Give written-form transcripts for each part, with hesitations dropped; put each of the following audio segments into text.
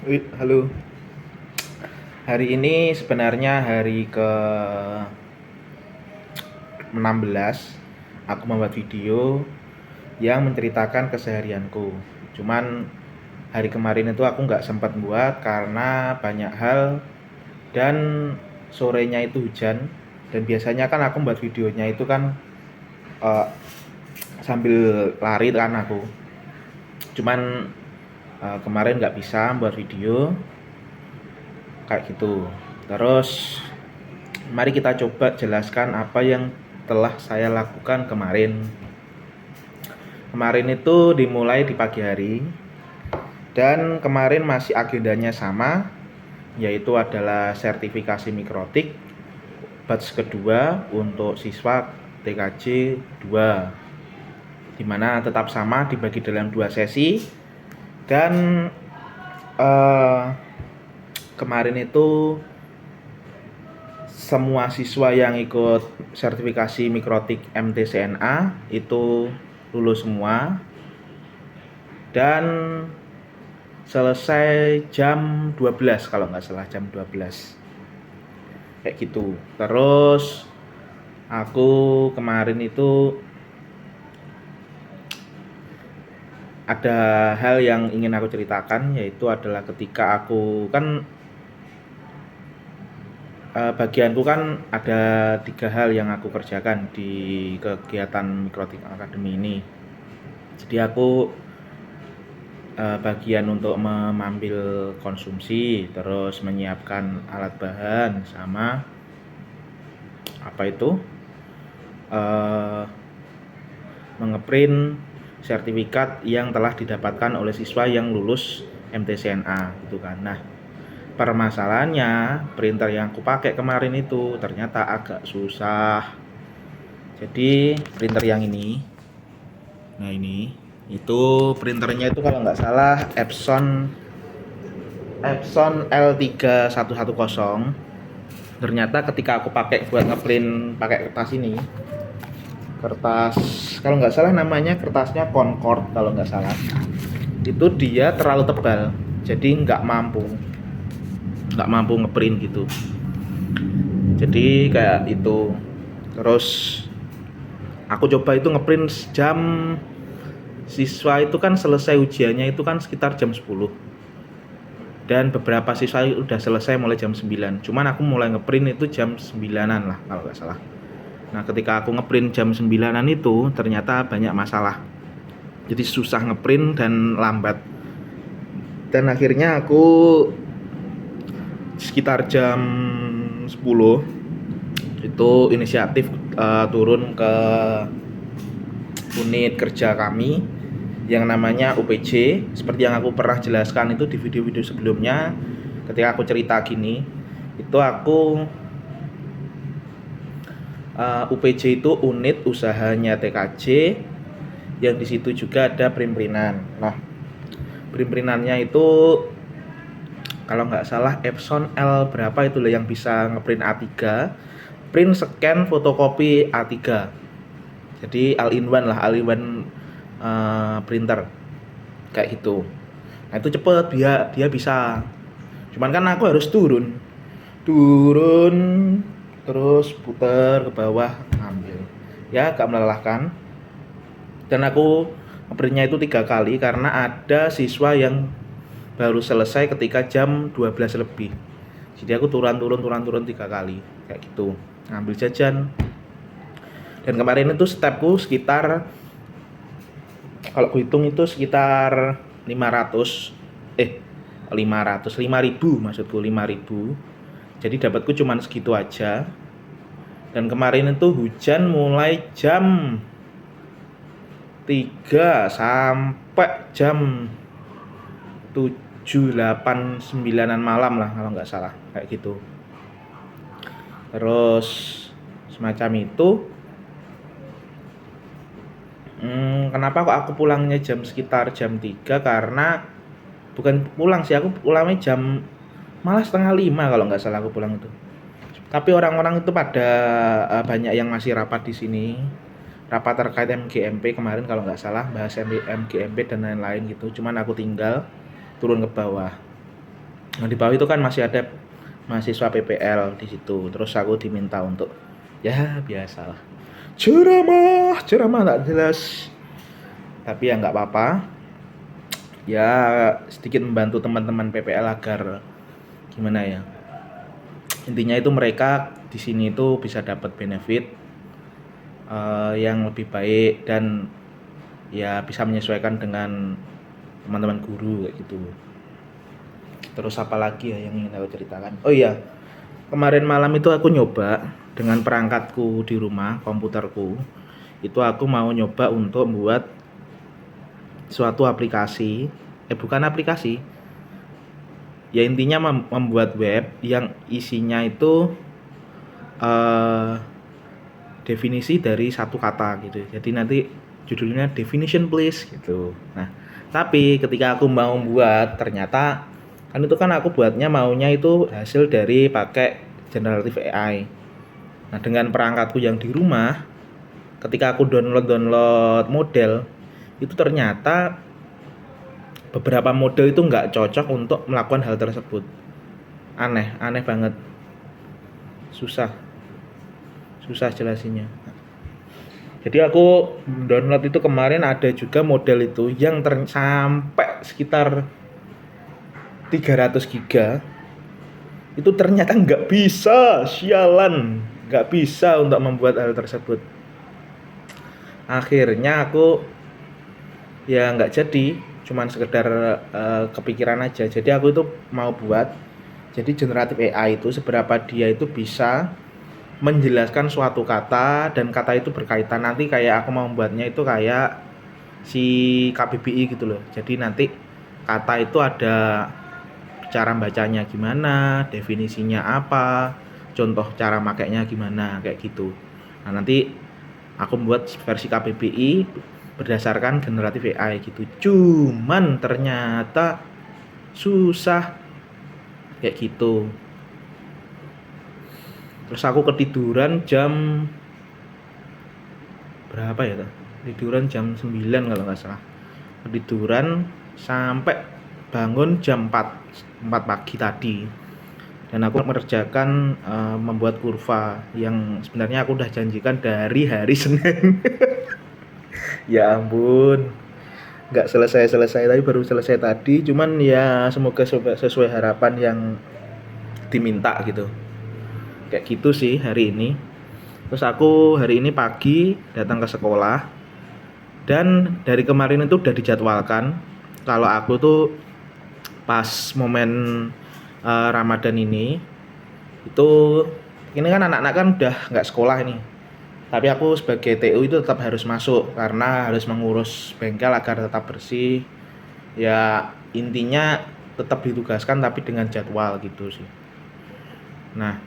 Halo. Hari ini sebenarnya hari ke 16 aku membuat video yang menceritakan keseharianku. Cuman hari kemarin itu aku nggak sempat buat karena banyak hal dan sorenya itu hujan. Dan biasanya kan aku membuat videonya itu kan eh, sambil lari kan aku. Cuman kemarin nggak bisa buat video kayak gitu. Terus mari kita coba jelaskan apa yang telah saya lakukan kemarin. Kemarin itu dimulai di pagi hari dan kemarin masih agendanya sama, yaitu adalah sertifikasi mikrotik batch kedua untuk siswa TKJ 2, dimana tetap sama dibagi dalam 2 sesi. Dan kemarin itu semua siswa yang ikut sertifikasi mikrotik MTCNA itu lulus semua dan selesai jam 12 kalau nggak salah, jam 12 kayak gitu. Terus aku kemarin itu ada hal yang ingin aku ceritakan, yaitu adalah ketika aku kan bagianku kan ada 3 hal yang aku kerjakan di kegiatan Mikrotik Academy ini. Jadi aku bagian untuk mengambil konsumsi, terus menyiapkan alat bahan, sama apa itu mengeprint sertifikat yang telah didapatkan oleh siswa yang lulus MTCNA gitu kan. Nah, permasalahannya printer yang aku pakai kemarin itu ternyata agak susah. Jadi printer yang ini, nah ini itu printernya itu kalau nggak salah Epson L3110. Ternyata ketika aku pakai buat ngeprint pakai kertas ini, kertas kalau nggak salah namanya kertasnya Concord kalau nggak salah, itu dia terlalu tebal, jadi nggak mampu ngeprint gitu. Jadi kayak itu. Terus aku coba itu ngeprint jam, siswa itu kan selesai ujiannya itu kan sekitar jam 10, dan beberapa siswa udah selesai mulai jam 9. Cuman aku mulai ngeprint itu jam 9-an lah kalau nggak salah. Nah, ketika aku ngeprint jam 9-an itu ternyata banyak masalah. Jadi susah ngeprint dan lambat. Dan akhirnya aku sekitar jam 10 itu inisiatif turun ke unit kerja kami yang namanya UPJ. Seperti yang aku pernah jelaskan itu di video-video sebelumnya, ketika aku cerita gini, itu aku UPJ itu unit usahanya TKJ, yang di situ juga ada print-printan. Nah, print-printannya itu kalau nggak salah Epson L berapa itu loh yang bisa ngeprint A3, print scan fotokopi A3. Jadi all-in-one lah, all-in-one printer kayak gitu. Nah, itu cepet, dia bisa. Cuman kan aku harus turun terus putar ke bawah ambil, ya agak melelahkan. Dan aku ngeprintnya itu 3 kali karena ada siswa yang baru selesai ketika jam 12 lebih. Jadi aku turun 3 kali kayak gitu, ngambil jajan. Dan kemarin itu stepku sekitar, kalau aku hitung itu sekitar 5.000 maksudku 5.000. Jadi dapatku cuman segitu aja. Dan kemarin itu hujan mulai jam 3 sampai jam 7, 8, 9-an malam lah kalau nggak salah kayak gitu. Terus semacam itu. Kenapa kok aku pulangnya sekitar jam 3? Karena bukan pulang sih, aku pulangnya malah setengah 5 kalau nggak salah aku pulang itu. Tapi orang-orang itu pada banyak yang masih rapat di sini, rapat terkait MGMP kemarin kalau nggak salah, bahas MGMP dan lain-lain gitu. Cuman aku tinggal turun ke bawah. Nah, di bawah itu kan masih ada mahasiswa PPL di situ. Terus aku diminta untuk ya biasalah ceramah tak jelas. Tapi ya nggak apa-apa. Ya sedikit membantu teman-teman PPL agar gimana ya. Intinya itu mereka di sini itu bisa dapat benefit yang lebih baik dan ya bisa menyesuaikan dengan teman-teman guru kayak gitu. Terus apa lagi ya yang ingin aku ceritakan? Oh iya, kemarin malam itu aku nyoba dengan perangkatku di rumah, komputerku. Itu aku mau nyoba untuk buat suatu aplikasi, bukan aplikasi. Ya intinya membuat web yang isinya itu eh, definisi dari satu kata gitu. Jadi nanti judulnya definition please gitu. Nah, tapi ketika aku mau buat ternyata kan itu kan aku buatnya maunya itu hasil dari pakai generative AI. Nah, dengan perangkatku yang di rumah, ketika aku download model, itu ternyata beberapa model itu nggak cocok untuk melakukan hal tersebut. Aneh banget. Susah jelasinnya. Jadi aku download itu kemarin ada juga model itu yang sampai sekitar 300 giga. Itu ternyata nggak bisa, sialan, nggak bisa untuk membuat hal tersebut. Akhirnya aku ya nggak jadi, cuman sekedar kepikiran aja. Jadi aku itu mau buat, jadi generatif AI itu seberapa dia itu bisa menjelaskan suatu kata dan kata itu berkaitan. Nanti kayak aku mau membuatnya itu kayak si KBBI gitu loh. Jadi nanti kata itu ada cara bacanya gimana, definisinya apa, contoh cara makainya gimana, kayak gitu. Nah nanti aku membuat versi KBBI berdasarkan generatif AI gitu. Cuman ternyata susah kayak gitu. Terus aku ketiduran jam berapa ya? Tiduran jam 9 kalau nggak salah. Ketiduran sampai bangun jam 4 pagi tadi. Dan aku mengerjakan membuat kurva yang sebenarnya aku udah janjikan dari hari Senin. Ya ampun, nggak selesai tapi baru selesai tadi. Cuman ya semoga sesuai harapan yang diminta gitu. Kayak gitu sih hari ini. Terus aku hari ini pagi datang ke sekolah dan dari kemarin itu udah dijadwalkan kalau aku tuh pas momen Ramadan itu kan anak-anak kan udah nggak sekolah ini, tapi aku sebagai TU itu tetap harus masuk karena harus mengurus bengkel agar tetap bersih. Ya intinya tetap ditugaskan tapi dengan jadwal gitu sih. Nah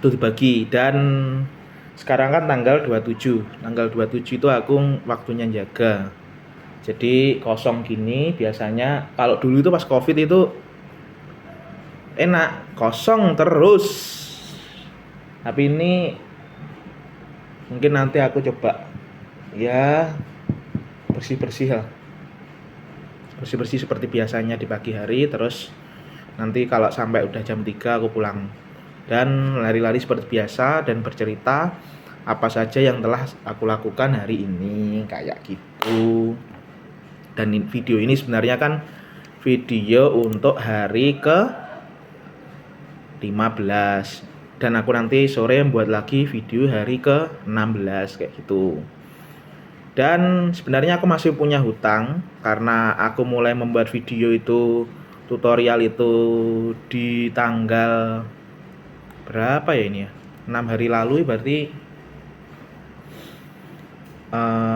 itu dibagi dan sekarang kan tanggal 27 itu aku waktunya jaga, jadi kosong gini. Biasanya kalau dulu itu pas covid itu enak kosong terus, tapi ini mungkin nanti aku coba ya bersih-bersih seperti biasanya di pagi hari. Terus nanti kalau sampai udah jam 3 aku pulang dan lari-lari seperti biasa dan bercerita apa saja yang telah aku lakukan hari ini kayak gitu. Dan video ini sebenarnya kan video untuk hari ke 15 dan aku nanti sore membuat lagi video hari ke 16 kayak gitu. Dan sebenarnya aku masih punya hutang karena aku mulai membuat video itu, tutorial itu di tanggal berapa ya ini ya, 6 hari lalu berarti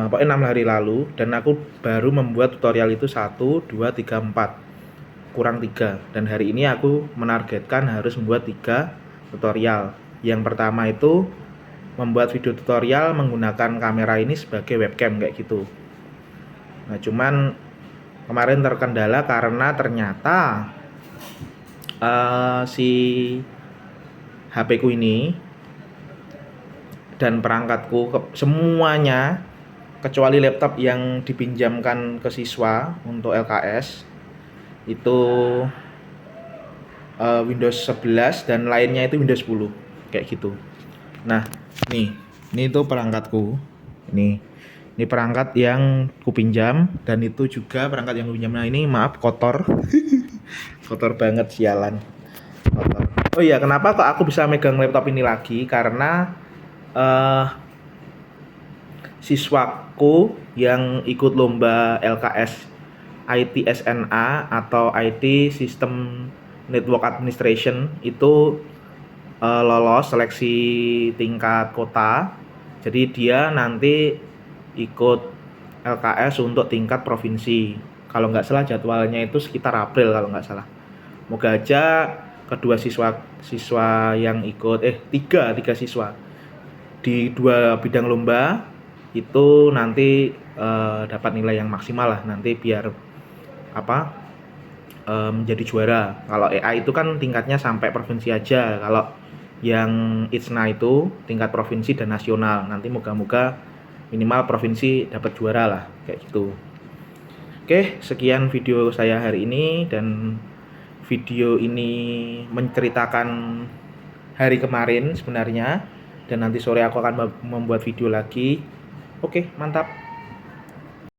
pokoknya 6 hari lalu. Dan aku baru membuat tutorial itu 1, 2, 3, 4 kurang 3. Dan hari ini aku menargetkan harus membuat 3 tutorial. Yang pertama itu membuat video tutorial menggunakan kamera ini sebagai webcam kayak gitu. Nah cuman kemarin terkendala karena ternyata si HP ku ini dan perangkatku semuanya kecuali laptop yang dipinjamkan ke siswa untuk LKS itu Windows 11 dan lainnya itu Windows 10 kayak gitu. Nah, ini itu perangkatku. Ini perangkat yang kupinjam dan itu juga perangkat yang kupinjam. Nah, ini maaf kotor. Kotor banget sialan. Kotor. Oh iya, kenapa kok aku bisa megang laptop ini lagi? Karena eh siswaku yang ikut lomba LKS IT SNA atau IT System Network Administration itu lolos seleksi tingkat kota. Jadi dia nanti ikut LKS untuk tingkat provinsi. Kalau nggak salah jadwalnya itu sekitar April kalau nggak salah. Moga aja kedua siswa yang ikut tiga siswa di dua bidang lomba itu nanti dapat nilai yang maksimal lah nanti biar apa menjadi juara. Kalau AI itu kan tingkatnya sampai provinsi aja. Kalau yang ITSNA itu tingkat provinsi dan nasional. Nanti moga-moga minimal provinsi dapat juara lah kayak gitu. Oke, sekian video saya hari ini dan video ini menceritakan hari kemarin sebenarnya dan nanti sore aku akan membuat video lagi. Oke, mantap.